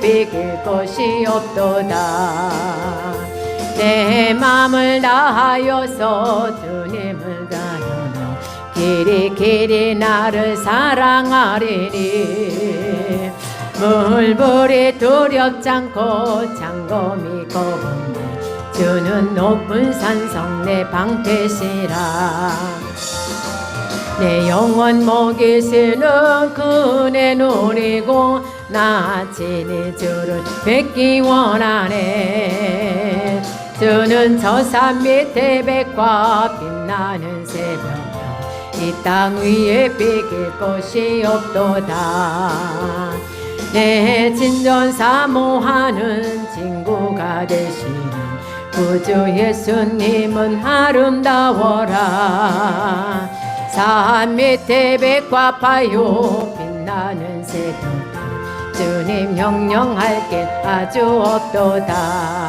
비길 것이 없도다. 내 맘을 다하여서 주님을 다하며 길이 나를 사랑하리니 물불이 두렵지 않고 장검이 겁없네 주는 높은 산성 내 방패시라. 내 영혼 먹이시는 그네 누리고 나 친히 주를 뵙기 원하네. 주는 저 산 밑에 백과 빛나는 새벽 이 땅 위에 비길 것이 없도다. 내 진전 사모하는 친구가 되시는 구주 예수님은 아름다워라. 산 밑에 백과 파요 빛나는 새벽 주님 형령할 게 아주 없도다.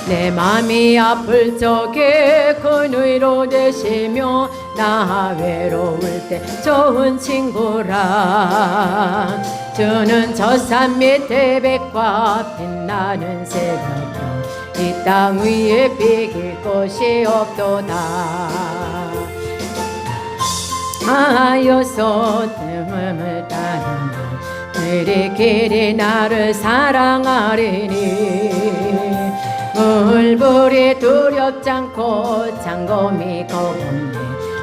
내 맘이 아플 적에 큰 위로 되시며 나 외로울 때 좋은 친구라. 주는 저 산 밑에 백과 빛나는 새벽 이 땅 위에 비길 것이 없도다. 하여서 내 맘을 따르며 길이 나를 사랑하리니 물불이 두렵지 않고 장검이 겁없네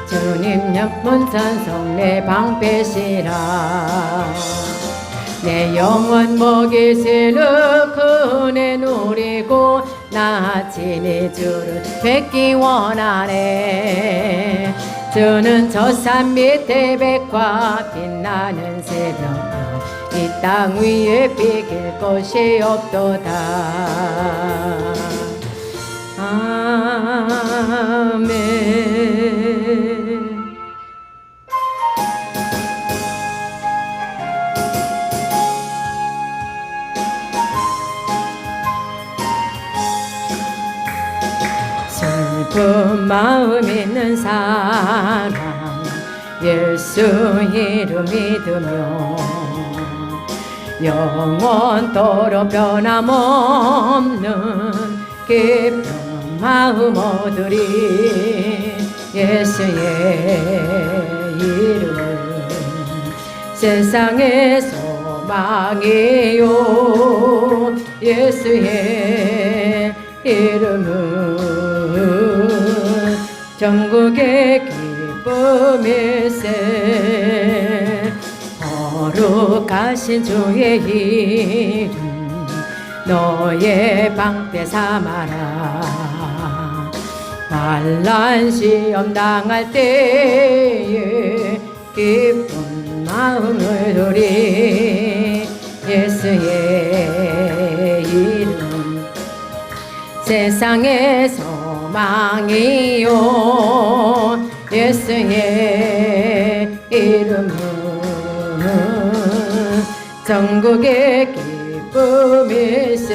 주님 예쁜 산성 내 방패시라. 내 영혼 먹이시는 그네 누리고 나 친히 주를 뵙기 원하네. 주는 저 산 밑에 백과 빛나는 새벽 이 땅 위에 비길 것이 없도다. 아멘. 슬픈 마음 있는 사람 예수 이름 믿으며 영원토록 변함없는 깊은 마음 얻으리. 예수의 이름은 세상의 소망이요 예수의 이름은 전국의 기쁨일세. 거룩하신 주의 이름 너의 방패 삼아라. 환난 시험 당할 때에 기쁜 마음을 두리. 예수의 이름 세상의 소망이요 예수의 이름은 전국의 기쁨일세.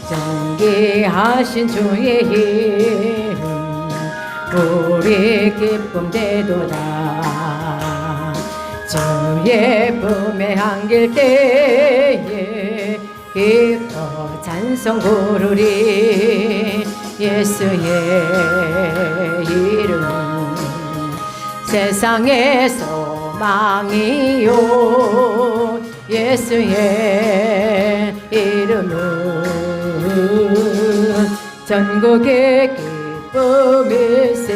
존귀하신 주의 이름 우리 기쁨 되도다. 주의 품에 안길 때에 기뻐 찬송 부르리. 예수의 이름 세상의 소망이요 예수의 이름은 전국의 기쁨일세.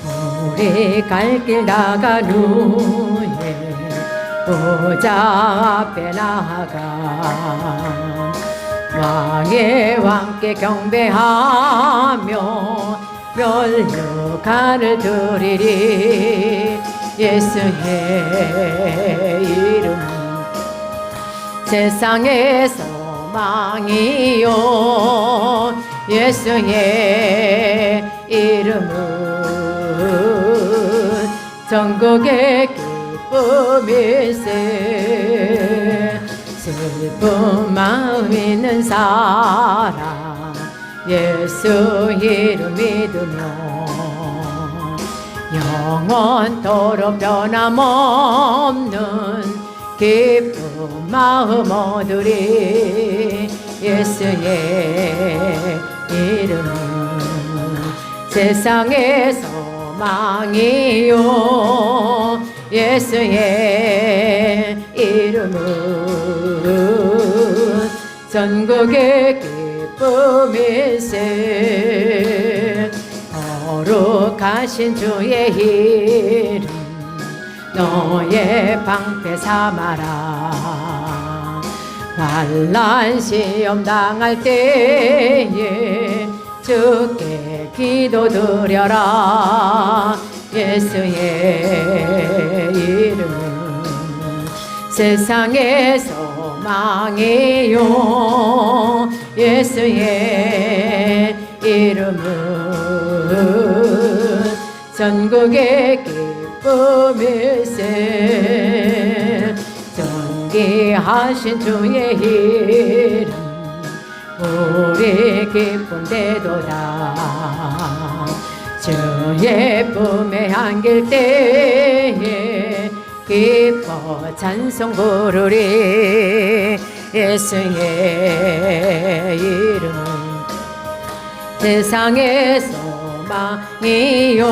우리 갈 길 나간 후에 보좌 앞에 나아가 왕의 왕께 경배하며 멸류관을 드리리. 예수의 이름 세상의 소망이요 예수의 이름은 전국의 기쁨일세. 슬픈 마음 있는 사람 예수 이름 믿으며 영원토록 변함없는 기쁜 마음 얻으리. 예수의 이름은 세상의 소망이요. 예수의 이름은 전국의 기쁨일세. 거룩하신 주의 이름 너의 방패 삼아라. 환난 시험 당할 때에 주께 기도드려라. 예수의 이름은 세상의 소망이요. 예수의 이름은 전국의 기쁨일세. 존귀하신 주의 이름 우리 기쁨되도다. 주의 품에 안길 때에 기뻐 찬송 부르리. 예수의 이름은 세상의 소망이요.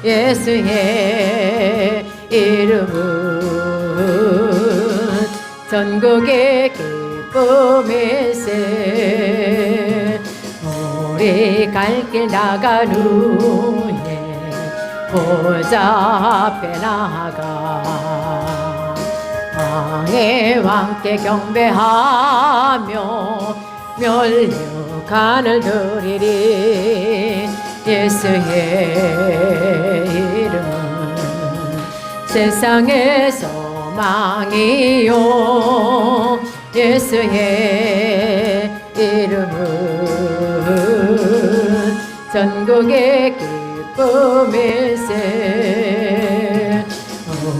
예수의 이름은 전국의 기쁨일세. 우리 갈 길 나간 후에 보좌 앞에 나아가 왕의 왕께 경배하며 멸류관을 드리리. 예수의 이름은 세상의 소망이요. 예수의 이름은 전국의 기쁨일세.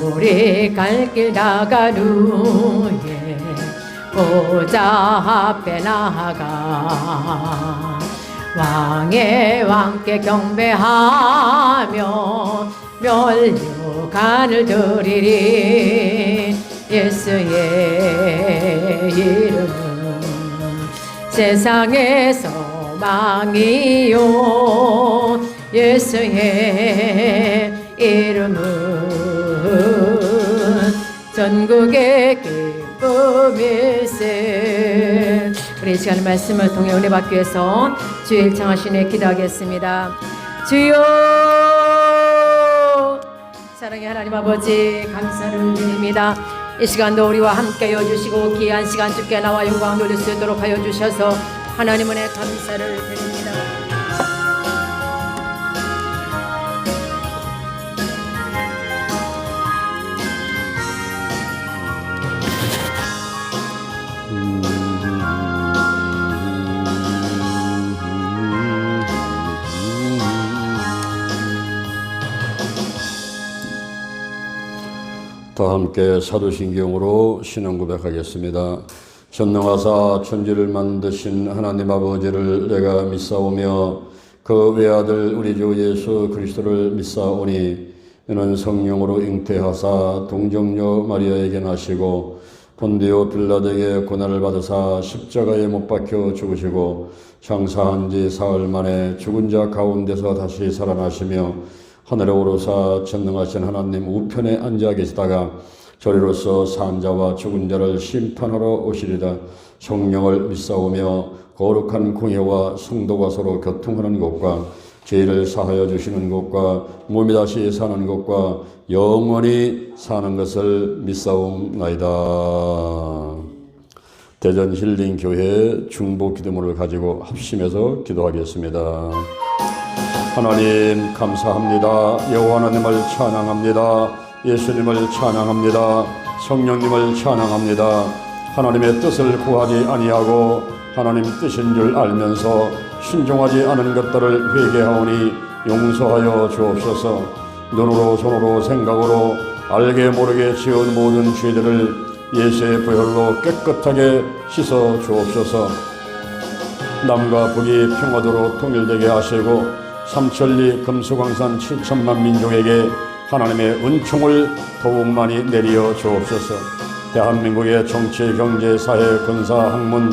우리 갈 길 나간 후에 보좌 앞에 나아가 왕의 왕께 경배하며 멸류관을 드리리. 예수의 이름은 세상의 소망이요. 예수의 이름은 전국의 기쁨일세. 우리 이 시간 말씀을 통해 은혜 받기 위해서 주의 일창하시네 기도하겠습니다. 주여, 사랑의 하나님 아버지 감사를 드립니다. 이 시간도 우리와 함께 해주시고 귀한 시간 주께 나와 영광 돌릴 수 있도록 하여 주셔서 하나님 은혜 감사를 드립니다. 다 함께 사도신경으로 신앙 고백하겠습니다. 전능하사 천지를 만드신 하나님 아버지를 내가 믿사오며 그 외아들 우리 주 예수 그리스도를 믿사오니 이는 성령으로 잉태하사 동정녀 마리아에게 나시고 본디오 빌라도에게 고난을 받으사 십자가에 못 박혀 죽으시고 장사한 지 사흘 만에 죽은 자 가운데서 다시 살아나시며 하늘에 오르사 전능하신 하나님 우편에 앉아 계시다가 저리로서 산 자와 죽은 자를 심판하러 오시리다. 성령을 믿사오며 거룩한 공회와 성도가 서로 교통하는 것과 죄를 사하여 주시는 것과 몸이 다시 사는 것과 영원히 사는 것을 믿사옵나이다. 대전 힐링교회 중보 기도문을 가지고 합심해서 기도하겠습니다. 하나님 감사합니다. 여호와 하나님을 찬양합니다. 예수님을 찬양합니다. 성령님을 찬양합니다. 하나님의 뜻을 구하지 아니하고 하나님 뜻인 줄 알면서 순종하지 않은 것들을 회개하오니 용서하여 주옵소서. 눈으로 손으로 생각으로 알게 모르게 지은 모든 죄들을 예수의 보혈로 깨끗하게 씻어 주옵소서. 남과 북이 평화도로 통일되게 하시고 삼천리 금수강산 7천만 민족에게 하나님의 은총을 더욱 많이 내려 주옵소서. 대한민국의 정치, 경제, 사회, 군사, 학문,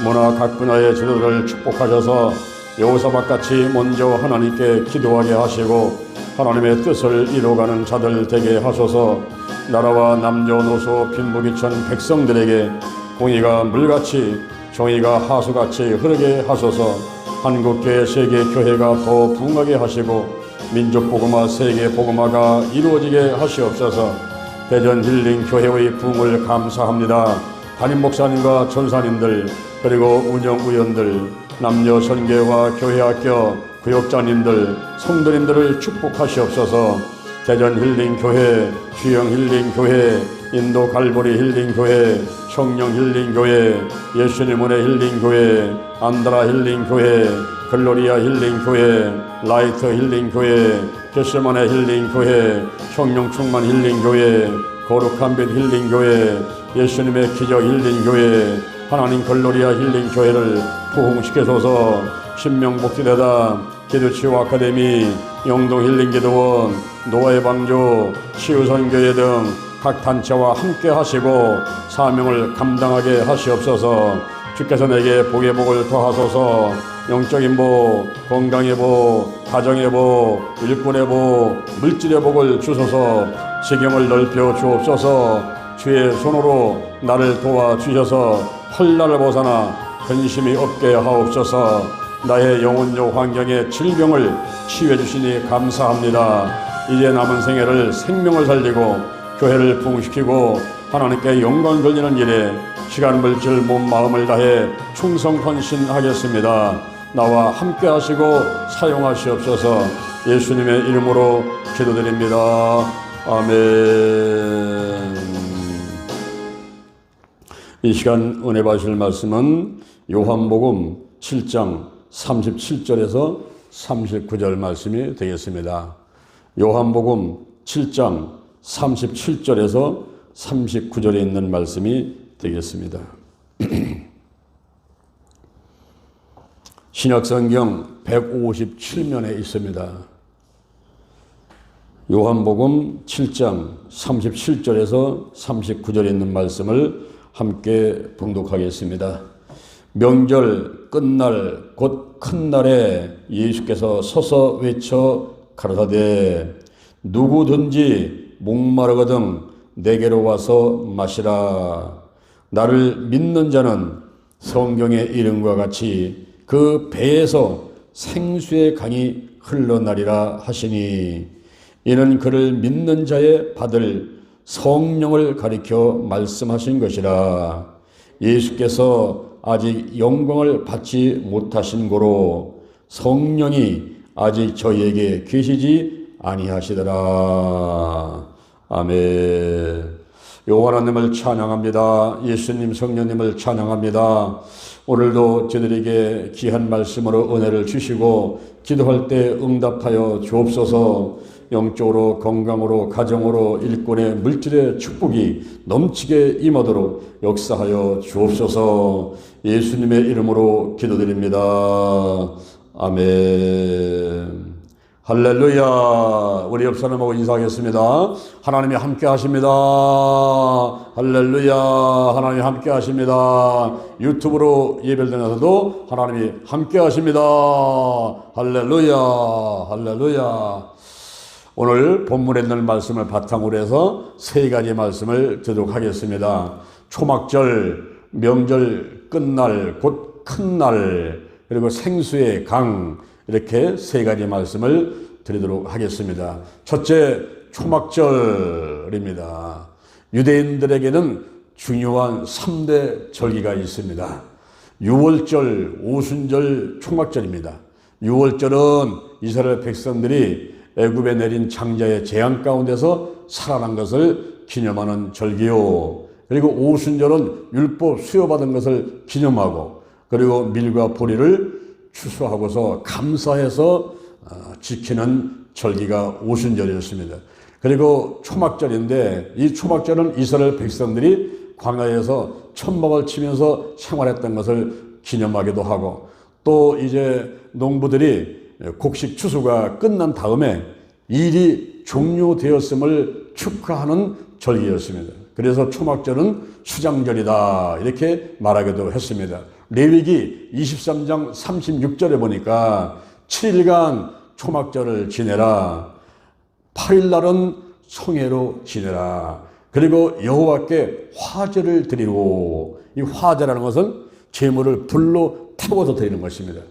문화 각 분야의 지도를 축복하셔서 여호사밧같이 먼저 하나님께 기도하게 하시고 하나님의 뜻을 이루어가는 자들 되게 하소서. 나라와 남녀노소 빈부귀천 백성들에게 공의가 물같이 정의가 하수같이 흐르게 하소서. 한국교회 세계교회가 더 부흥하게 하시고 민족복음화 세계복음화가 이루어지게 하시옵소서. 대전 힐링교회의 부흥을 감사합니다. 담임 목사님과 전사님들 그리고 운영위원들 남녀 선교와 교회학교 구역장님들 성도님들을 축복하시옵소서. 대전 힐링교회, 주영 힐링교회, 인도 갈보리 힐링교회, 성령 힐링교회, 예수님 은혜 힐링교회, 안드라 힐링교회, 글로리아 힐링교회, 라이트 힐링교회, 게세마네 힐링교회, 성령 충만 힐링교회, 거룩한 빛 힐링교회, 예수님의 기적 힐링교회, 하나님 글로리아 힐링교회를 부흥시켜줘서 신명복지대단, 기도치유 아카데미, 영동 힐링기도원, 노아의 방주, 치유선교회 등 각 단체와 함께 하시고 사명을 감당하게 하시옵소서. 주께서 내게 복의 복을 더하소서. 영적인 복, 건강의 복, 가정의 복, 일꾼의 복, 물질의 복을 주소서. 지경을 넓혀 주옵소서. 주의 손으로 나를 도와주셔서 헐날을 벗어나 근심이 없게 하옵소서. 나의 영혼적 환경의 질병을 치유해 주시니 감사합니다. 이제 남은 생애를 생명을 살리고 교회를 부흥시키고 하나님께 영광 돌리는 일에 시간, 물질, 몸, 마음을 다해 충성 헌신하겠습니다. 나와 함께 하시고 사용하시옵소서. 예수님의 이름으로 기도드립니다. 아멘. 이 시간 은혜 받으실 말씀은 요한복음 7장 37절에서 39절 말씀이 되겠습니다. 요한복음 7장 37절에서 39절에 있는 말씀이 되겠습니다. 신약성경 157면에 있습니다. 요한복음 7장 37절에서 39절에 있는 말씀을 함께 봉독하겠습니다. 명절 끝날 곧 큰 날에 예수께서 서서 외쳐 가라사대 누구든지 목마르거든 내게로 와서 마시라. 나를 믿는 자는 성경의 이름과 같이 그 배에서 생수의 강이 흘러나리라 하시니 이는 그를 믿는 자의 받을 성령을 가리켜 말씀하신 것이라. 예수께서 아직 영광을 받지 못하신 고로 성령이 아직 저희에게 계시지 아니하시더라. 아멘. 여호와 하나님을 찬양합니다. 예수님 성령님을 찬양합니다. 오늘도 저들에게 귀한 말씀으로 은혜를 주시고 기도할 때 응답하여 주옵소서. 영적으로 건강으로 가정으로 일꾼의 물질의 축복이 넘치게 임하도록 역사하여 주옵소서. 예수님의 이름으로 기도드립니다. 아멘. 할렐루야. 우리 옆 사람하고 인사하겠습니다. 하나님이 함께 하십니다. 할렐루야. 하나님이 함께 하십니다. 유튜브로 예배를 드려서도 하나님이 함께 하십니다. 할렐루야. 할렐루야. 오늘 본문에 있는 말씀을 바탕으로 해서 세 가지 말씀을 드리도록 하겠습니다. 초막절, 명절 끝날, 곧 큰 날, 그리고 생수의 강, 이렇게 세 가지 말씀을 드리도록 하겠습니다. 첫째, 초막절입니다. 유대인들에게는 중요한 3대 절기가 있습니다. 유월절, 오순절, 초막절입니다. 유월절은 이스라엘 백성들이 애굽에 내린 장자의 재앙 가운데서 살아난 것을 기념하는 절기요. 그리고 오순절은 율법 수여받은 것을 기념하고, 그리고 밀과 보리를 추수하고서 감사해서 지키는 절기가 오순절이었습니다. 그리고 초막절인데, 이 초막절은 이스라엘 백성들이 광야에서 천막을 치면서 생활했던 것을 기념하기도 하고, 또 이제 농부들이 곡식 추수가 끝난 다음에 일이 종료되었음을 축하하는 절기였습니다. 그래서 초막절은 수장절이다 이렇게 말하기도 했습니다. 레위기 23장 36절에 보니까 7일간 초막절을 지내라. 8일날은 성회로 지내라. 그리고 여호와께 화제를 드리고, 이 화제라는 것은 제물을 불로 태워서 드리는 것입니다.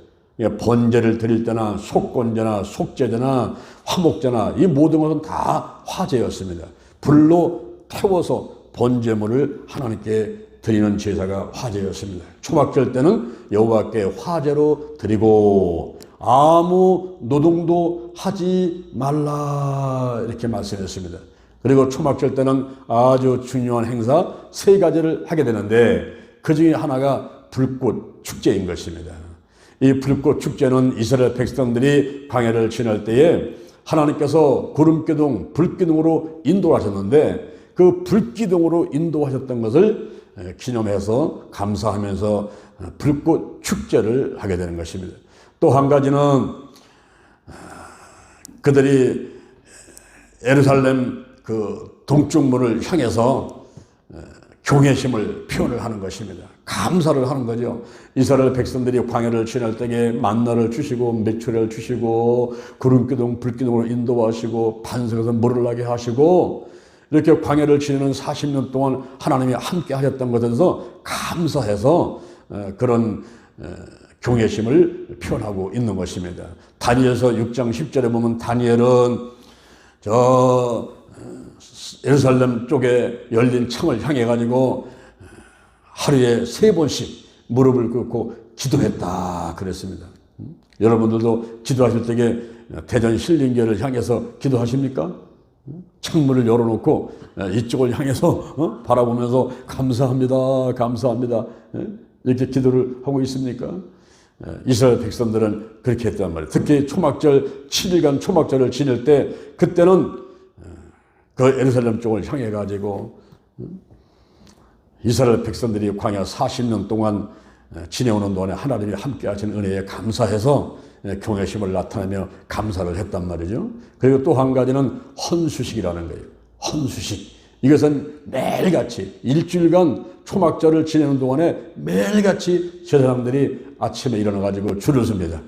번제를 드릴 때나 속건제나 속제제나 화목제나 이 모든 것은 다 화제였습니다. 불로 태워서 번제물을 하나님께 드리는 제사가 화제였습니다. 초막절 때는 여호와께 화제로 드리고 아무 노동도 하지 말라 이렇게 말씀했습니다. 그리고 초막절 때는 아주 중요한 행사 3가지를 하게 되는데 그 중에 하나가 불꽃 축제인 것입니다. 이 불꽃 축제는 이스라엘 백성들이 광야를 지날 때에 하나님께서 구름기둥, 불기둥으로 인도하셨는데 그 불기둥으로 인도하셨던 것을 기념해서 감사하면서 불꽃 축제를 하게 되는 것입니다. 또 한 가지는 그들이 예루살렘 그 동쪽 문을 향해서 경외심을 표현을 하는 것입니다. 감사를 하는 거죠. 이스라엘 백성들이 광야를 지날 때에 만나를 주시고 메추리를 주시고 구름기둥 불기둥으로 인도하시고 반석에서 물을 나게 하시고 이렇게 광야를 지내는 40년 동안 하나님이 함께 하셨던 것에 대해서 감사해서 그런 경외심을 표현하고 있는 것입니다. 다니엘서 6장 10절에 보면 다니엘은 저 예루살렘 쪽에 열린 창을 향해 가지고 하루에 3번씩 무릎을 꿇고 기도했다 그랬습니다. 여러분들도 기도하실 때에 대전 신림교를 향해서 기도하십니까? 창문을 열어놓고 이쪽을 향해서 바라보면서 감사합니다, 감사합니다 이렇게 기도를 하고 있습니까? 이스라엘 백성들은 그렇게 했단 말이에요. 특히 초막절 7일간 초막절을 지낼 때 그때는 그 예루살렘 쪽을 향해 가지고 이스라엘 백성들이 광야 40년 동안 지내오는 동안에 하나님이 함께 하신 은혜에 감사해서 경외심을 나타내며 감사를 했단 말이죠. 그리고 또 한 가지는 헌수식이라는 거예요. 헌수식. 이것은 매일같이 일주일간 초막절을 지내는 동안에 매일같이 제사장들이 아침에 일어나가지고 줄을 섭니다.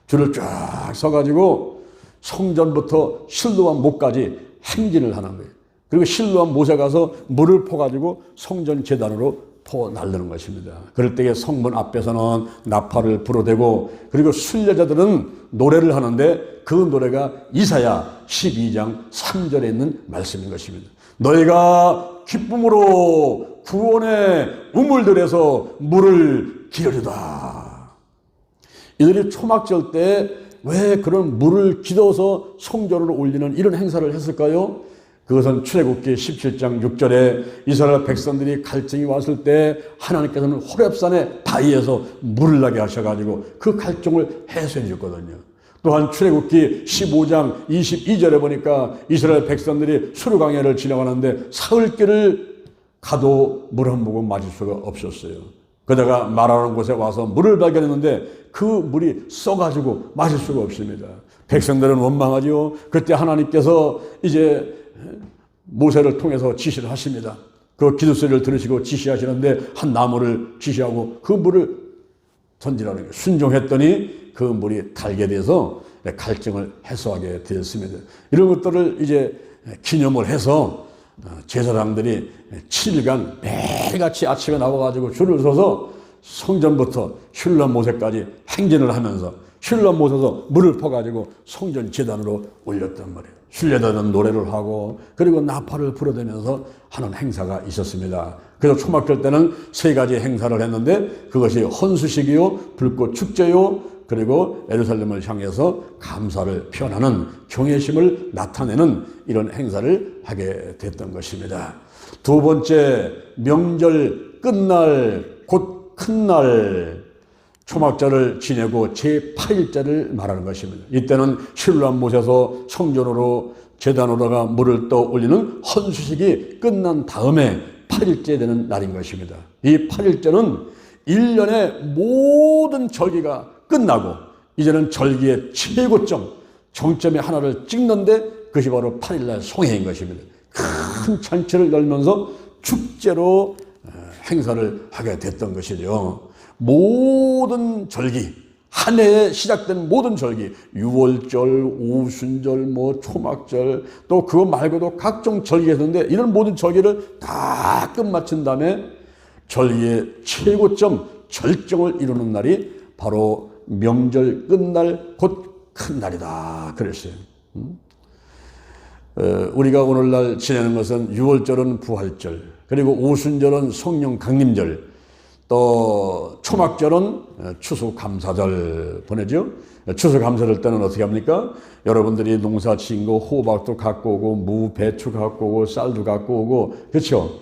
줄을 쫙 서가지고 성전부터 실로암 목까지 행진을 하는 거예요. 그리고 실로암 못에 가서 물을 퍼가지고 성전 제단으로 퍼 날르는 것입니다. 그럴 때에 성문 앞에서는 나팔을 불어대고 그리고 순례자들은 노래를 하는데 그 노래가 이사야 12장 3절에 있는 말씀인 것입니다. 너희가 기쁨으로 구원의 우물들에서 물을 기르리다. 이들이 초막절 때 왜 그런 물을 기도서 성전으로 올리는 이런 행사를 했을까요? 그것은 출애굽기 17장 6절에 이스라엘 백성들이 갈증이 왔을 때 하나님께서는 호렙산의 바위에서 물을 나게 하셔가지고 그 갈증을 해소해 줬거든요. 또한 출애굽기 15장 22절에 보니까 이스라엘 백성들이 수르강야를 지나가는데 사흘길을 가도 물 한 모금 마실 수가 없었어요. 그러다가 마라는 곳에 와서 물을 발견했는데 그 물이 써가지고 마실 수가 없습니다. 백성들은 원망하지요. 그때 하나님께서 이제 모세를 통해서 지시를 하십니다. 그 기도소리를 들으시고 지시하시는데 한 나무를 지시하고 그 물을 던지라는 거예요. 순종했더니 그 물이 달게 돼서 갈증을 해소하게 되었습니다. 이런 것들을 이제 기념을 해서 제사장들이 7일간 매일같이 아침에 나와가지고 줄을 서서 성전부터 슐람 모세까지 행진을 하면서 슐람 모세에서 물을 퍼가지고 성전 제단으로 올렸단 말이에요. 순례자들은 노래를 하고 그리고 나팔을 불어대면서 하는 행사가 있었습니다. 그래서 초막절 때는 3가지 행사를 했는데 그것이 헌수식이요, 불꽃 축제요, 그리고 예루살렘을 향해서 감사를 표현하는 경외심을 나타내는 이런 행사를 하게 됐던 것입니다. 2번째, 명절 끝날 곧 큰 날 초막절을 지내고 제8일째를 말하는 것입니다. 이때는 실로암 못에서 성전으로 제단으로다가 물을 떠 올리는 헌수식이 끝난 다음에 8일째 되는 날인 것입니다. 이 8일째는 1년의 모든 절기가 끝나고 이제는 절기의 최고점, 정점의 하나를 찍는데 그것이 바로 8일날 송해인 것입니다. 큰 잔치를 열면서 축제로 행사를 하게 됐던 것이죠. 모든 절기, 한 해에 시작된 모든 절기, 유월절, 오순절, 초막절, 또 그거 말고도 각종 절기가 있었는데 이런 모든 절기를 다 끝마친 다음에 절기의 최고점, 절정을 이루는 날이 바로 명절 끝날 곧 큰 날이다 그랬어요. 우리가 오늘날 지내는 것은 유월절은 부활절, 그리고 오순절은 성령 강림절, 또 초막절은 추수감사절 보내죠. 추수감사절 때는 어떻게 합니까? 여러분들이 농사 지은 거 호박도 갖고 오고 무, 배추 갖고 오고 쌀도 갖고 오고, 그렇죠?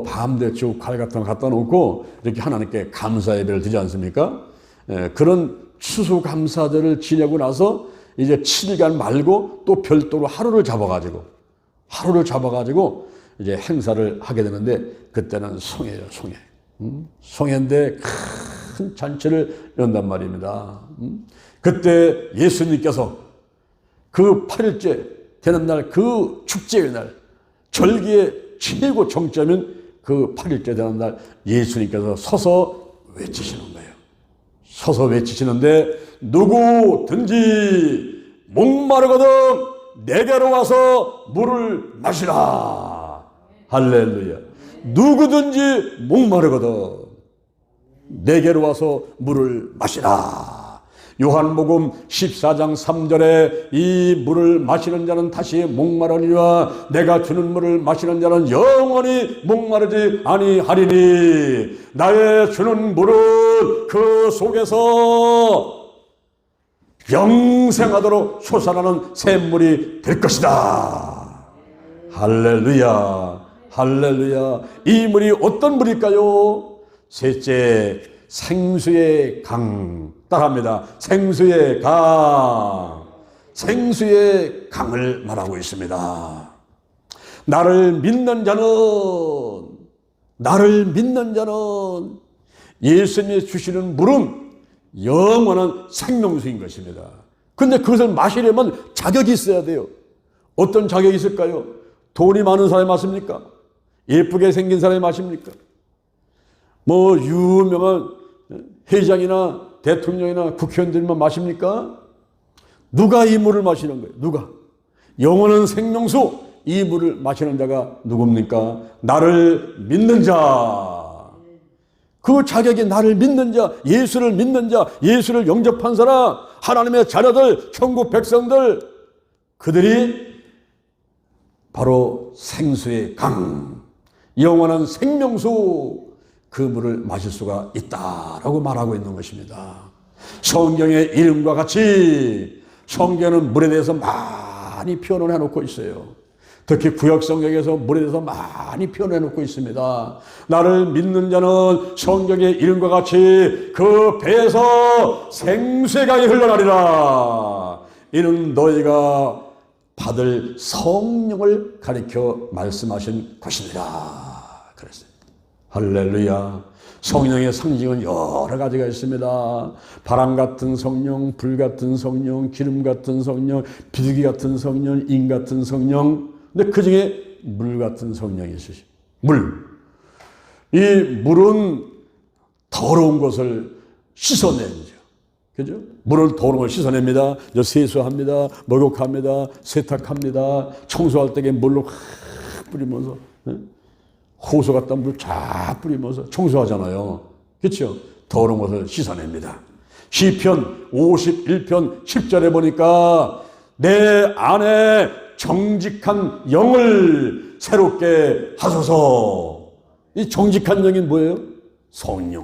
밤대추, 칼 같은 거 갖다 놓고 이렇게 하나님께 감사 예배를 드리지 않습니까? 그런 추수감사절을 지내고 나서 이제 7일간 말고 또 별도로 하루를 잡아가지고 이제 행사를 하게 되는데 그때는 송해예요, 송해. 송해인데 큰 잔치를 연단 말입니다. 그때 예수님께서 그 8일째 되는 날, 그 축제의 날, 절기의 최고 정점인 그 8일째 되는 날 예수님께서 서서 외치시는 거예요. 서서 외치시는데 누구든지 목마르거든 내게로 와서 물을 마시라. 할렐루야. 누구든지 목마르거든 내게로 와서 물을 마시라. 요한복음 14장 3절에 이 물을 마시는 자는 다시 목마르니와 내가 주는 물을 마시는 자는 영원히 목마르지 아니하리니 나의 주는 물은 그 속에서 영생하도록 솟아나는 샘물이 될 것이다. 할렐루야, 할렐루야. 이 물이 어떤 물일까요? 셋째, 생수의 강. 따라합니다. 생수의 강. 생수의 강을 말하고 있습니다. 나를 믿는 자는 예수님이 주시는 물은 영원한 생명수인 것입니다. 근데 그것을 마시려면 자격이 있어야 돼요. 어떤 자격이 있을까요? 돈이 많은 사람이 마십니까? 예쁘게 생긴 사람이 마십니까? 유명한 회장이나 대통령이나 국회의원들만 마십니까? 누가 이 물을 마시는 거예요? 누가? 영원한 생명수, 이 물을 마시는 자가 누굽니까? 나를 믿는 자. 그 자격이 나를 믿는 자, 예수를 믿는 자, 예수를 영접한 사람, 하나님의 자녀들, 천국 백성들, 그들이 바로 생수의 강, 영원한 생명수, 그 물을 마실 수가 있다라고 말하고 있는 것입니다. 성경의 이름과 같이 성경은 물에 대해서 많이 표현을 해놓고 있어요. 특히 구약성경에서 물에 대해서 많이 표현해놓고 있습니다. 나를 믿는 자는 성경의 이름과 같이 그 배에서 생수의 강이 흘러나리라. 이는 너희가 받을 성령을 가리켜 말씀하신 것이니라. 그랬어요. 할렐루야. 성령의 상징은 여러 가지가 있습니다. 바람 같은 성령, 불 같은 성령, 기름 같은 성령, 비둘기 같은 성령, 인 같은 성령. 근데 그 중에 물 같은 성령이 있으시죠. 물. 이 물은 더러운 것을 씻어내죠. 그죠? 물은 더러운 걸 씻어냅니다. 세수합니다. 목욕합니다. 세탁합니다. 청소할 때에 물로 뿌리면서, 호수 같다 물 쫙 뿌리면서 청소하잖아요. 그렇죠? 더러운 것을 씻어냅니다. 시편 51편 10절에 보니까 내 안에 정직한 영을 새롭게 하소서. 이 정직한 영이 뭐예요? 성령.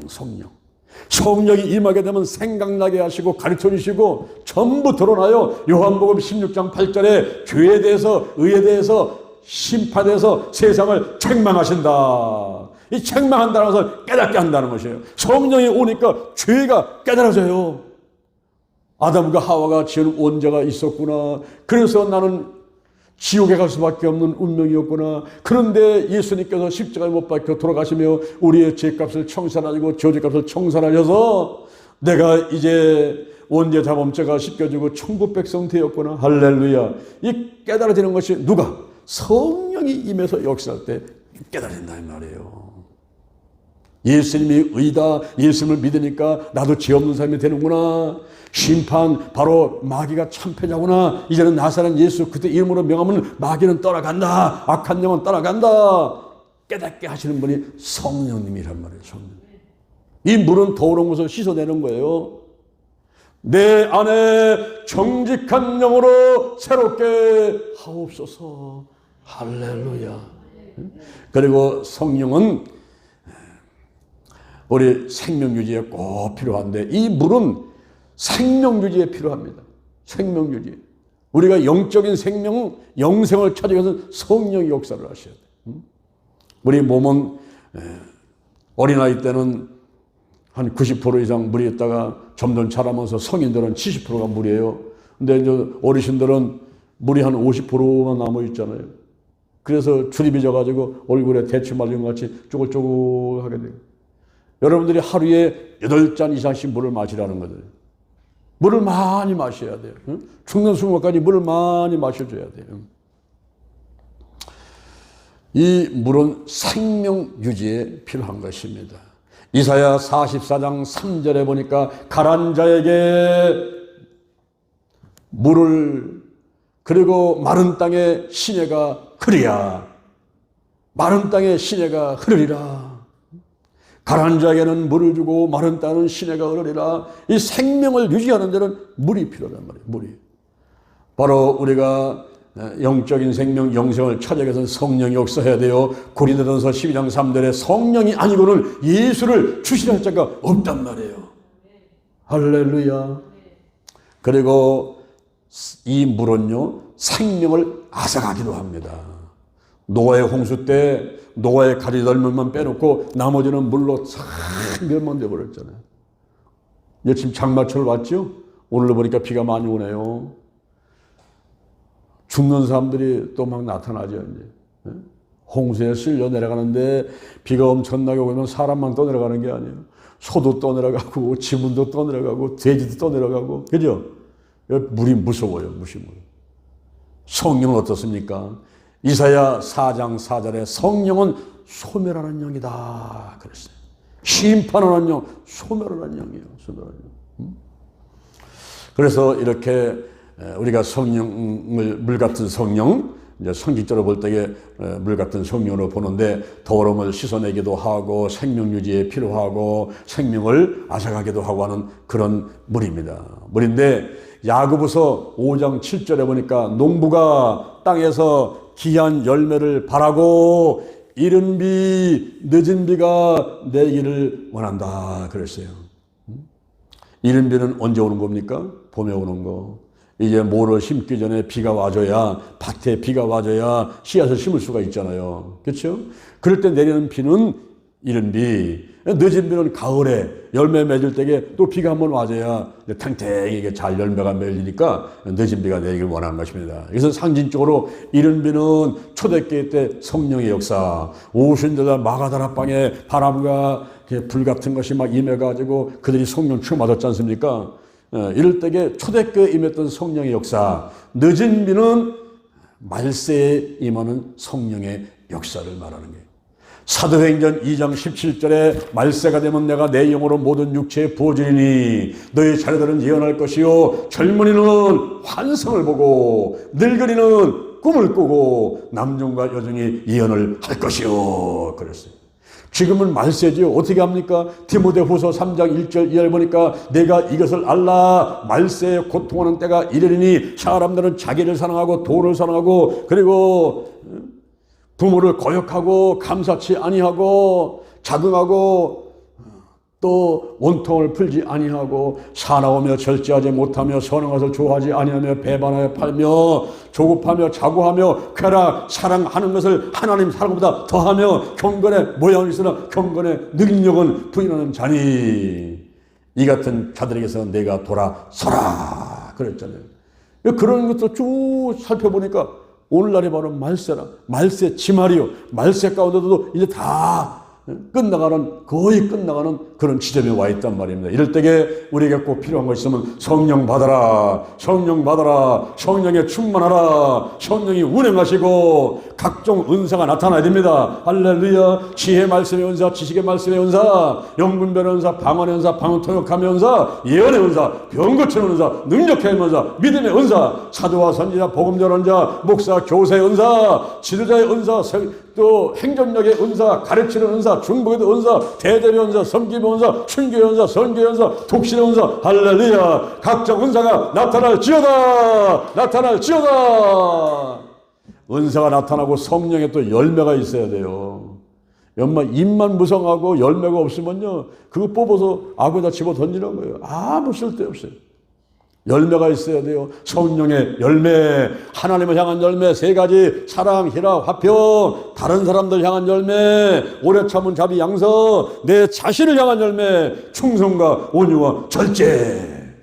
성령이 임하게 되면 생각나게 하시고 가르쳐 주시고 전부 드러나요. 요한복음 16장 8절에 죄에 대해서, 의에 대해서, 심판에 대해서 세상을 책망하신다. 이 책망한다는 것을 깨닫게 한다는 것이에요. 성령이 오니까 죄가 깨달아져요. 아담과 하와가 지은 원죄가 있었구나. 그래서 나는 지옥에 갈 수밖에 없는 운명이었구나. 그런데 예수님께서 십자가에 못 박혀 돌아가시며 우리의 죄값을 청산하시고 저주값을 청산하셔서 내가 이제 원죄 자범죄가 씻겨지고 천국 백성 되었구나. 할렐루야. 이 깨달아지는 것이 누가? 성령이 임해서 역사할 때 깨달아진다 이 말이에요. 예수님이 의다, 예수님을 믿으니까 나도 죄 없는 사람이 되는구나. 심판 바로 마귀가 참패자구나. 이제는 나사렛 예수 그때 이름으로 명하면 마귀는 떠나간다. 악한 영은 떠나간다. 깨닫게 하시는 분이 성령님이란 말이에요. 성령. 이 물은 더러운 것을 씻어내는 거예요. 내 안에 정직한 영으로 새롭게 하옵소서. 할렐루야. 그리고 성령은 우리 생명유지에 꼭 필요한데 이 물은 생명유지에 필요합니다. 생명유지. 우리가 영적인 생명, 영생을 찾기 위해서는 성령의 역사를 하셔야 돼요. 우리 몸은 어린아이 때는 한 90% 이상 물이 있다가 점점 자라면서 성인들은 70%가 물이에요. 근데 이제 어르신들은 물이 한 50%만 남아 있잖아요. 그래서 주립이 져가지고 얼굴에 대추 말린 것 같이 쪼글쪼글하게 돼요. 여러분들이 하루에 8잔 이상씩 물을 마시라는 거예요. 물을 많이 마셔야 돼요. 죽는 순간까지 물을 많이 마셔줘야 돼요. 이 물은 생명 유지에 필요한 것입니다. 이사야 44장 3절에 보니까 가란 자에게 물을 그리고 마른 땅에 시내가 흐리야. 마른 땅에 시내가 흐르리라. 가란 자에게는 물을 주고 마른 땅은 시내가 흐르리라. 이 생명을 유지하는 데는 물이 필요하단 말이에요. 물이. 바로 우리가 영적인 생명, 영생을 찾아가기 위해서는 성령이 역사해야 돼요. 고린도전서 12장 3절에 성령이 아니고는 예수를 주시려 할 자가 없단 말이에요. 할렐루야. 그리고 이 물은요, 생명을 앗아가기도 합니다. 노아의 홍수 때 노아의 가리덜물만 빼놓고 나머지는 물로 싹 멸망돼 버렸잖아요. 이제 지금 장마철 왔죠? 오늘 보니까 비가 많이 오네요. 죽는 사람들이 또 막 나타나죠. 이제 홍수에 쓸려 내려가는데 비가 엄청나게 오면 사람만 떠내려가는 게 아니에요. 소도 떠내려가고 지문도 떠내려가고 돼지도 떠내려가고, 그죠? 물이 무서워요. 무서워요. 성령은 어떻습니까? 이사야 4장 4절에 성령은 소멸하는 영이다 그랬어요. 심판하는 영, 소멸하는 영이에요. 소멸하는 영. 그래서 이렇게 우리가 성령을 물 같은 성령, 이제 성직적으로 볼 때에 물 같은 성령으로 보는데 더러움을 씻어내기도 하고 생명 유지에 필요하고 생명을 앗아가기도 하고 하는 그런 물입니다. 물인데 야고보서 5장 7절에 보니까 농부가 땅에서 귀한 열매를 바라고 이른 비, 늦은 비가 내기를 원한다 그랬어요. 이른 비는 언제 오는 겁니까? 봄에 오는 거. 이제 모를 심기 전에 비가 와줘야, 밭에 비가 와줘야 씨앗을 심을 수가 있잖아요. 그렇죠? 그럴 때 내리는 비는 이른 비, 늦은 비는 가을에 열매 맺을 때에 또 비가 한번 와줘야 탱탱하게 잘 열매가 맺으니까 늦은 비가 내리길 원하는 것입니다. 그래서 상징적으로 이른 비는 초대교회 때 성령의 역사, 오순절날 마가다락방에 바람과 불 같은 것이 막 임해가지고 그들이 성령 충 받았지 않습니까? 이럴 때에 초대교회에 임했던 성령의 역사, 늦은 비는 말세에 임하는 성령의 역사를 말하는 거예요. 사도행전 2장 17절에 말세가 되면 내가 내 영으로 모든 육체에 부어주리니 너희 자녀들은 예언할 것이요 젊은이는 환상을 보고 늙은이는 꿈을 꾸고 남종과 여종이 예언을 할 것이요 그랬어요. 지금은 말세지요. 어떻게 합니까? 디모데후서 3장 1절 2절 보니까 내가 이것을 알라 말세에 고통하는 때가 이르리니 사람들은 자기를 사랑하고 돈을 사랑하고 그리고 부모를 거역하고 감사치 아니하고 자긍하고 또 원통을 풀지 아니하고 사나우며 절제하지 못하며 선한 것을 좋아하지 아니하며 배반하여 팔며 조급하며 자고하며 쾌락 사랑하는 것을 하나님 사랑보다 더하며 경건의 모양이 있으나 경건의 능력은 부인하는 자니 이 같은 자들에게서 내가 돌아서라 그랬잖아요. 그런 것도 쭉 살펴보니까 오늘날이 바로 말세라. 말세 지말이요. 말세 가운데도 이제 다 거의 끝나가는 그런 지점에 와 있단 말입니다. 이럴 때에 우리에게 꼭 필요한 거 있으면 성령 받아라, 성령 받아라, 성령에 충만하라, 성령이 운행하시고 각종 은사가 나타나야 됩니다. 할렐루야. 지혜 말씀의 은사, 지식의 말씀의 은사, 영분별의 은사, 방언의 은사, 방언통역함의 은사, 예언의 은사, 병 고치는 은사, 능력의 은사, 믿음의 은사, 사도와 선지자, 복음 전하는 자, 목사, 교사의 은사, 지도자의 은사, 또 행정력의 은사, 가르치는 은사, 중보기도 은사, 대대비 은사, 섬기비 은사, 춘교의 은사, 선교의 은사, 독신의 은사, 할렐루야. 각종 은사가 나타날지어다, 나타날지어다. 은사가 나타나고 성령의 또 열매가 있어야 돼요. 연마 입만 무성하고 열매가 없으면요, 그거 뽑아서 악에다 집어 던지는 거예요. 아무 쓸데없어요. 열매가 있어야 돼요. 성령의 열매, 하나님을 향한 열매 3가지, 사랑, 희락, 화평, 다른 사람들 향한 열매, 오래 참은 자비, 양서, 내 자신을 향한 열매, 충성과 온유와 절제.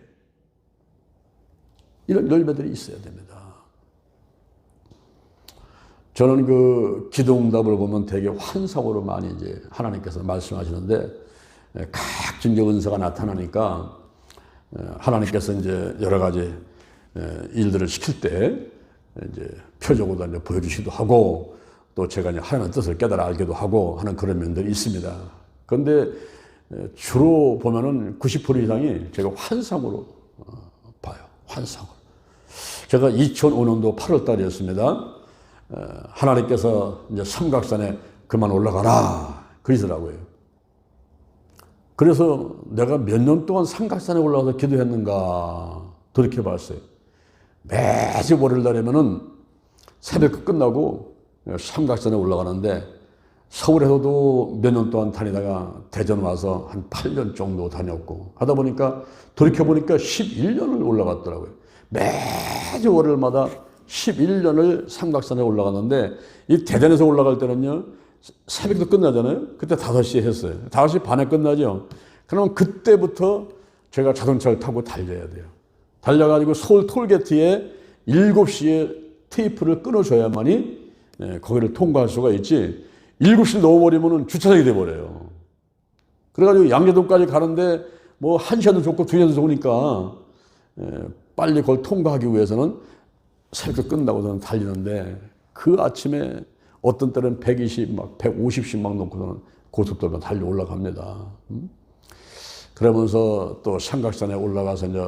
이런 열매들이 있어야 됩니다. 저는 그 기도응답을 보면 되게 환상으로 많이 이제 하나님께서 말씀하시는데, 각 증거 은사가 나타나니까 하나님께서 이제 여러 가지 일들을 시킬 때 이제 표적으로 이제 보여주시기도 하고, 또 제가 이제 하나님의 뜻을 깨달아 알기도 하고 하는 그런 면들이 있습니다. 그런데 주로 보면은 90% 이상이 제가 환상으로 봐요. 환상으로. 제가 2005년도 8월 달이었습니다. 하나님께서 이제 삼각산에 그만 올라가라 그러시더라고요. 그래서 내가 몇 년 동안 삼각산에 올라가서 기도했는가 돌이켜봤어요. 매주 월요일 날이면은 새벽 끝나고 삼각산에 올라가는데, 서울에서도 몇 년 동안 다니다가 대전 와서 한 8년 정도 다녔고 하다 보니까 돌이켜보니까 11년을 올라갔더라고요. 매주 월요일마다 11년을 삼각산에 올라갔는데, 이 대전에서 올라갈 때는요, 새벽도 끝나잖아요. 그때 5시에 했어요. 5시 반에 끝나죠. 그러면 그때부터 제가 자동차를 타고 달려야 돼요. 달려가지고 서울 톨게이트에 7시에 테이프를 끊어줘야만이 거기를 통과할 수가 있지, 7시를 넘어버리면 주차장이 돼버려요. 그래가지고 양재동까지 가는데 뭐 1시간도 좋고 2시간도 좋으니까 빨리 그걸 통과하기 위해서는 새벽 끝나고 저는 달리는데, 그 아침에 어떤 때는 120, 막 150씩 막 놓고서는 고속도로 달려 올라갑니다. 그러면서 또 삼각산에 올라가서 이제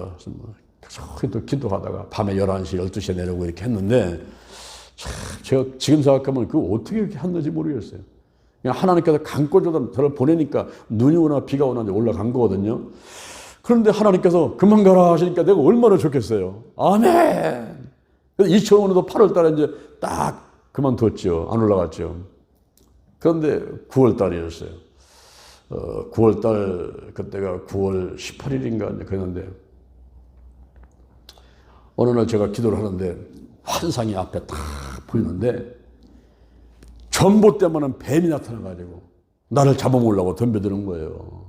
저기 또 기도하다가 밤에 11시, 12시에 내려오고 이렇게 했는데, 참 제가 지금 생각하면 그거 어떻게 이렇게 했는지 모르겠어요. 그냥 하나님께서 강권조단 저를 보내니까 눈이 오나 비가 오나 이제 올라간 거거든요. 그런데 하나님께서 그만 가라 하시니까 내가 얼마나 좋겠어요. 아멘! 2005년도 8월 달에 이제 딱 그만뒀죠. 안 올라갔죠. 그런데 9월 달이었어요. 9월 달, 그때가 9월 18일인가 그랬는데, 어느 날 제가 기도를 하는데 환상이 앞에 딱 보이는데, 전봇대만한 뱀이 나타나가지고 나를 잡아먹으려고 덤벼드는 거예요.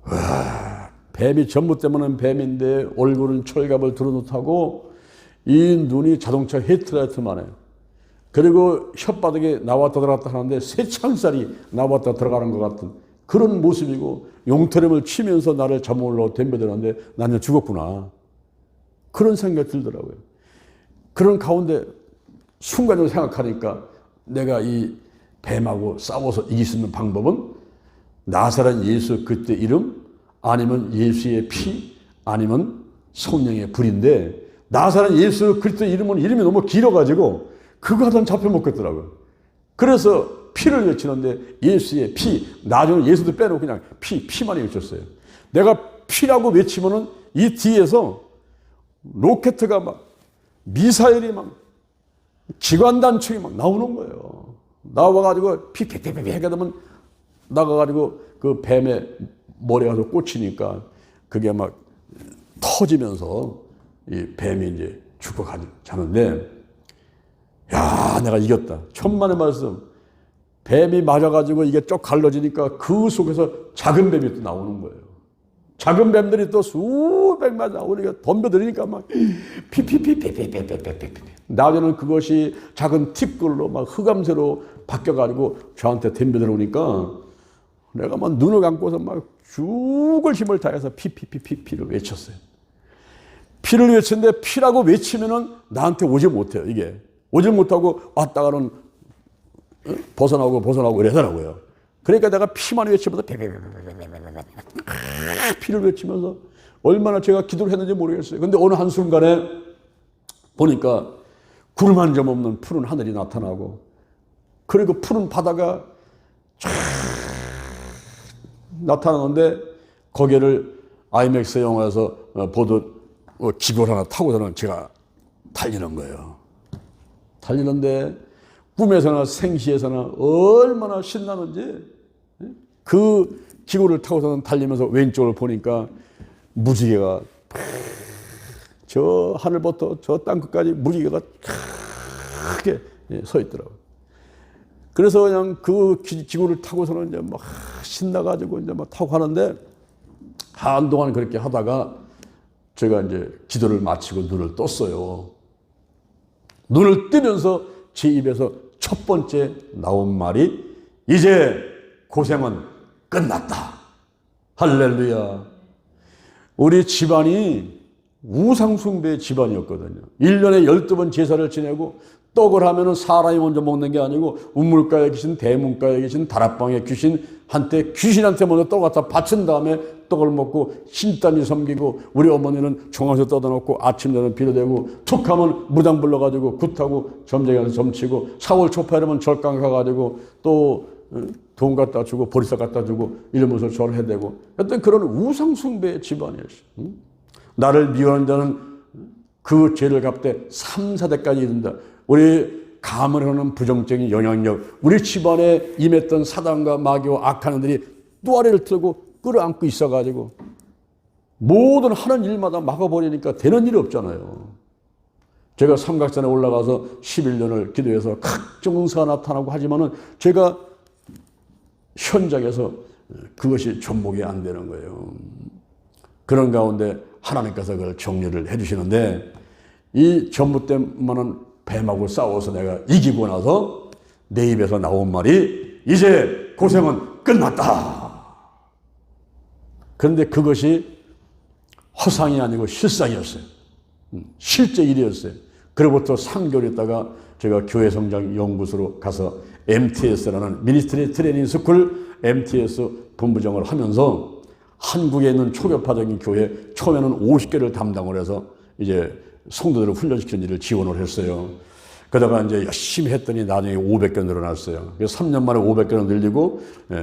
와, 뱀이 전봇대만한 뱀인데 얼굴은 철갑을 두루놓고 이 눈이 자동차 헤드라이트만 해요. 그리고 혓바닥에 나왔다 들어갔다 하는데 새창살이 나왔다 들어가는 것 같은 그런 모습이고, 용태름을 치면서 나를 잡아먹으려고 덤벼드는데 나는 죽었구나. 그런 생각이 들더라고요. 그런 가운데 순간적으로 생각하니까 내가 이 뱀하고 싸워서 이길 수 있는 방법은 나사렛 예수 그때 이름, 아니면 예수의 피, 아니면 성령의 불인데, 나사렛 예수 그리스도 이름은 이름이 너무 길어가지고 그거 하다 잡혀 먹겠더라고요. 그래서 피를 외치는데 예수의 피, 나중에 예수도 빼놓고 그냥 피만 외쳤어요. 내가 피라고 외치면은 이 뒤에서 로켓가 막, 미사일이 막, 기관단총이 막 나오는 거예요. 나와가지고 피피피피 하게 되면 나가가지고 그 뱀의 머리에 가서 꽂히니까 그게 막 터지면서 이 뱀이 이제 죽어가는데, 야, 내가 이겼다. 천만의 말씀. 뱀이 맞아가지고 이게 쪽 갈라지니까 그 속에서 작은 뱀이 또 나오는 거예요. 작은 뱀들이 또 수백 마리 나오니까 덤벼들으니까 막 피피피피피피피피피. 나중에는 그것이 작은 팁글로 막 흑암새로 바뀌어가지고 저한테 덤벼들어오니까 내가 막 눈을 감고서 막 죽을 힘을 다해서 피를 외쳤어요. 피를 외쳤는데 피라고 외치면은 나한테 오지 못해요. 이게 오지 못하고 왔다가는 벗어나고 이러더라고요. 그러니까 내가 피만 외치면서 피를 외치면서 얼마나 제가 기도를 했는지 모르겠어요. 근데 어느 한순간에 보니까 구름 한 점 없는 푸른 하늘이 나타나고, 그리고 푸른 바다가 쫙 나타나는데 거기를 아이맥스 영화에서 보듯 기구를 하나 타고서는 제가 달리는 거예요. 달리는데 꿈에서나 생시에서나 얼마나 신나는지, 그 기구를 타고서는 달리면서 왼쪽을 보니까 무지개가 저 하늘부터 저 땅끝까지 무지개가 크게 서 있더라고요. 그래서 그냥 그 기구를 타고서는 이제 막 신나가지고 이제 막 타고 가는데, 한동안 그렇게 하다가 제가 이제 기도를 마치고 눈을 떴어요. 눈을 뜨면서 제 입에서 첫 번째 나온 말이 이제 고생은 끝났다. 할렐루야. 우리 집안이 우상숭배 집안이었거든요. 1년에 12번 제사를 지내고 떡을 하면은 사람이 먼저 먹는 게 아니고 우물가에 계신 대문가에 계신 다락방에 귀신 한테 귀신한테 먼저 떡을 갖다 바친 다음에 떡을 먹고 신단이 섬기고, 우리 어머니는 종아서 떠다놓고 아침 저녁 빌어대고 툭하면 무당 불러가지고 굿하고 점쟁이 가서 점치고 4월 초파 이러면 절강 가가지고 또 돈 갖다 주고 보리쌀 갖다 주고 이러면서 절을 해대고, 하여튼 그런 우상숭배의 집안이었어요. 나를 미워하는 자는 그 죄를 갚되 3, 4대까지 이른다. 우리 가문에는 부정적인 영향력, 우리 집안에 임했던 사단과 마귀와 악한 이들이 또아래를 틀고 끌어안고 있어가지고 모든 하는 일마다 막아버리니까 되는 일이 없잖아요. 제가 삼각산에 올라가서 11년을 기도해서 각종 은사가 나타나고 하지만은 제가 현장에서 그것이 접목이 안 되는 거예요. 그런 가운데 하나님께서 그걸 정리를 해주시는데, 이 전부 때만은 뱀하고 싸워서 내가 이기고 나서 내 입에서 나온 말이 이제 고생은 끝났다. 그런데 그것이 허상이 아니고 실상이었어요. 실제 일이었어요. 그로부터 3개월 있다가 제가 교회성장 연구소로 가서 MTS라는 미니스트리 트레이닝 스쿨 MTS 본부장을 하면서 한국에 있는 초교파적인 교회 처음에는 50개를 담당을 해서 이제 성도들을 훈련시키는 일을 지원을 했어요. 그러다가 이제 열심히 했더니 나중에 500개 늘어났어요. 그래서 3년 만에 500개를 늘리고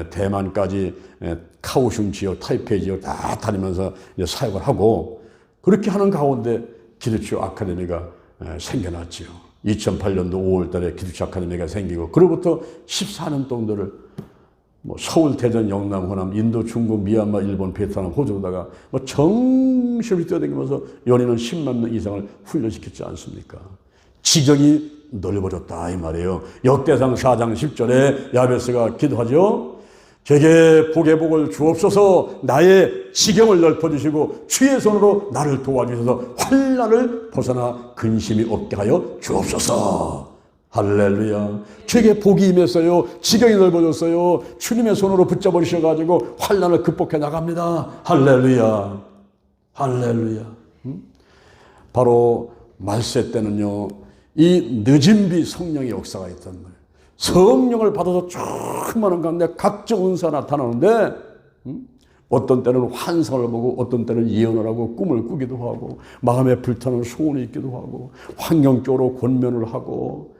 대만까지 카오슝 지역, 타이페이 지역 다 다니면서 이제 사역을 하고, 그렇게 하는 가운데 기도교 아카데미가 생겨났지요. 2008년도 5월 달에 기도교 아카데미가 생기고, 그로부터 14년 동안을 뭐 서울, 대전, 영남, 호남, 인도, 중국, 미얀마, 일본, 베트남, 호주로다가 뭐 정신없이 뛰어다니면서 연인은 10만 명 이상을 훈련시켰지 않습니까? 지경이 넓어졌다 이 말이에요. 역대상 4장 10절에 야베스가 기도하죠. 제게 복의 복을 주옵소서. 나의 지경을 넓혀주시고 주의 손으로 나를 도와주셔서 환난을 벗어나 근심이 없게 하여 주옵소서. 할렐루야. 제게 복이 임했어요. 지경이 넓어졌어요. 주님의 손으로 붙잡아 주셔가지고 환난을 극복해 나갑니다. 할렐루야. 할렐루야. 바로 말세 때는요, 이 늦은 비 성령의 역사가 있단 말이에요. 성령을 받아서 충만한 가운데 각종 은사가 나타나는데, 어떤 때는 환상을 보고 어떤 때는 예언을 하고 꿈을 꾸기도 하고 마음에 불타는 소원이 있기도 하고 환경적으로 권면을 하고,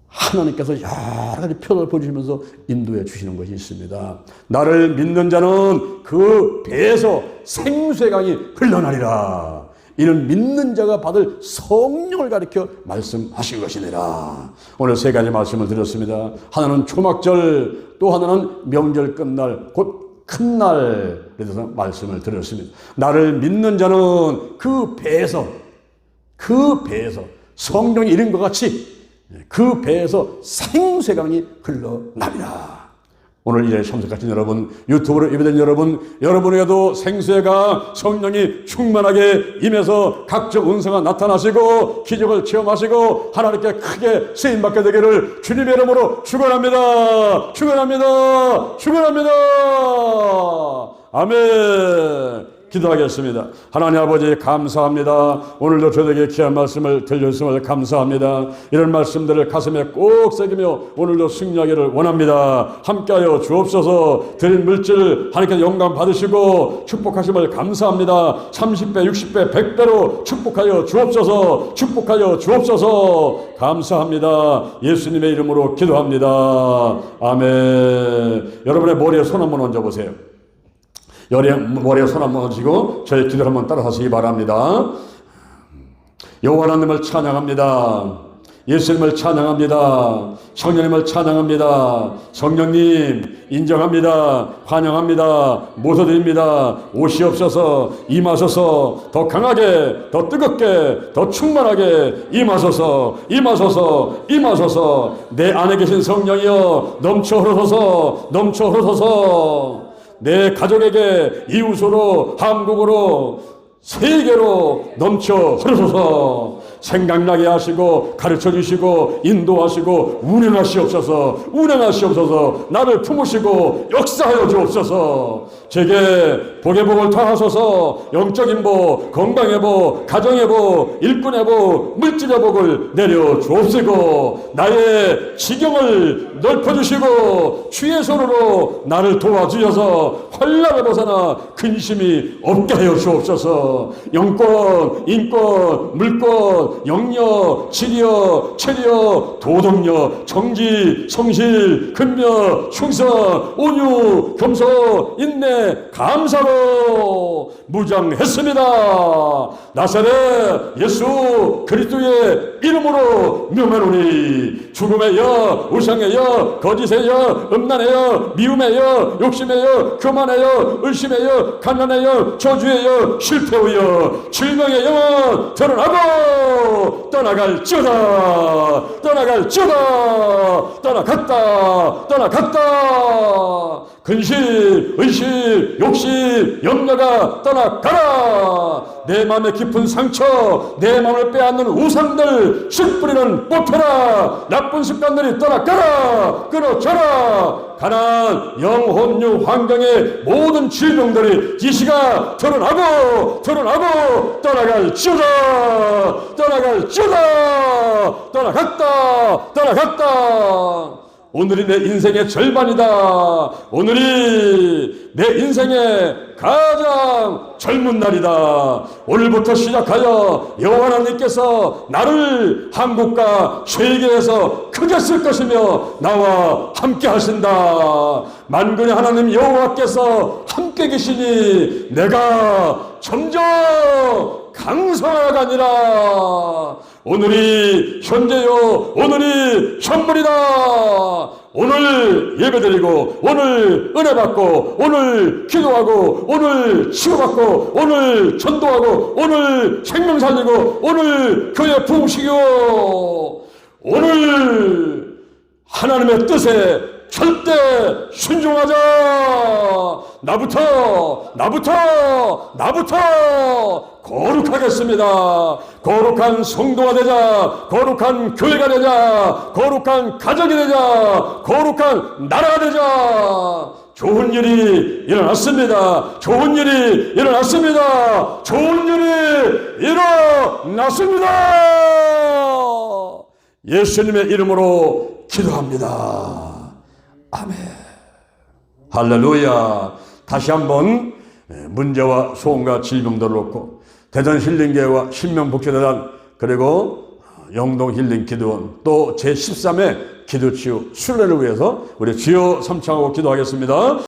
하나님께서 여러 가지 표를 보여주시면서 인도해 주시는 것이 있습니다. 나를 믿는 자는 그 배에서 생수의 강이 흘러나리라. 이는 믿는 자가 받을 성령을 가리켜 말씀하신 것이니라. 오늘 세 가지 말씀을 드렸습니다. 하나는 초막절, 또 하나는 명절 끝날, 곧 큰 날에 대해서 말씀을 드렸습니다. 나를 믿는 자는 그 배에서 성령이 이름과 같이 그 배에서 생수의 강이 흘러나리라. 오늘 일에 참석하신 여러분, 유튜브로 예배된 여러분, 여러분에게도 생수의가 성령이 충만하게 임해서 각종 은사가 나타나시고 기적을 체험하시고 하나님께 크게 쓰임받게 되기를 주님의 이름으로 축원합니다. 축원합니다. 축원합니다. 아멘. 기도하겠습니다. 하나님 아버지 감사합니다. 오늘도 저에게 귀한 말씀을 들려주심을 감사합니다. 이런 말씀들을 가슴에 꼭 새기며 오늘도 승리하기를 원합니다. 함께하여 주옵소서. 드린 물질 하나님께 영광 받으시고 축복하심을 감사합니다. 30배 60배 100배로 축복하여 주옵소서. 축복하여 주옵소서. 감사합니다. 예수님의 이름으로 기도합니다. 아멘. 여러분의 머리에 손 한번 얹어보세요. 머리에 손 한번 얹으시고 저의 기도를 한번 따라 하시기 바랍니다. 여호와 하나님을 찬양합니다. 예수님을 찬양합니다. 성령님을 찬양합니다. 성령님 인정합니다. 환영합니다. 모셔드립니다. 오시옵소서. 임하소서. 더 강하게, 더 뜨겁게, 더 충만하게 임하소서. 임하소서. 임하소서. 내 안에 계신 성령이여 넘쳐 흐르소서. 넘쳐 흐르소서. 내 가족에게 이웃으로 한국으로 세계로 넘쳐 흐르소서. 생각나게 하시고 가르쳐 주시고 인도하시고 운행하시옵소서. 운행하시옵소서. 나를 품으시고 역사하여 주옵소서. 제게 복의 복을 더하소서. 영적인 복, 건강의 복, 가정의 복, 일꾼의 복, 물질의 복을 내려 주옵시고 나의 지경을 넓혀주시고 주의 손으로 나를 도와주셔서 환난을 벗어나 근심이 없게 하여 주옵소서. 영권, 인권, 물권, 영력, 지력, 체력, 도덕력, 정지, 성실, 근면, 충성, 온유, 겸손, 인내, 감사로 무장했습니다. 나사렛 예수 그리스도의 이름으로 명하노니 죽음의 여, 우상의 여, 거짓의 여, 음란의 여, 미움의 여, 욕심의 여, 교만의 여, 의심의 여, 가난의 여, 저주의 여, 실패의 여, 질병의 영은 드러나고 떠나갈지어다. 떠나갈지어다. 떠나갔다. 떠나갔다. 근심, 의심, 욕심, 염려가 떠나가라. 내 마음의 깊은 상처, 내 마음을 빼앗는 우상들, 씨뿌리는 뽑혀라. 나쁜 습관들이 떠나가라. 끊어져라. 가난, 영혼유, 환경의 모든 질병들이 이 시가 드러나고 떠나갈지어다. 떠나갈지어다. 떠나갔다. 떠나갔다. 오늘이 내 인생의 절반이다. 오늘이 내 인생의 가장 젊은 날이다. 오늘부터 시작하여 여호와 하나님께서 나를 한국과 세계에서 크게 쓸 것이며 나와 함께 하신다. 만군의 하나님 여호와께서 함께 계시니 내가 점점 강성하가니라. 오늘이 현재요, 오늘이 선물이다. 오늘 예배드리고, 오늘 은혜 받고, 오늘 기도하고, 오늘 치유받고, 오늘 전도하고, 오늘 생명 살리고, 오늘 교회 부흥시키고, 오늘 하나님의 뜻에 절대 순종하자. 나부터 거룩하겠습니다. 거룩한 성도가 되자. 거룩한 교회가 되자. 거룩한 가정이 되자. 거룩한 나라가 되자. 좋은 일이 일어났습니다. 좋은 일이 일어났습니다. 좋은 일이 일어났습니다. 예수님의 이름으로 기도합니다. 아멘. 할렐루야. 다시 한번 문제와 소원과 질병들을 놓고 대전 힐링교회와 신명복지대단 그리고 영동 힐링 기도원 또 제13회 기도치유 순례를 위해서 우리 주여 삼창하고 기도하겠습니다.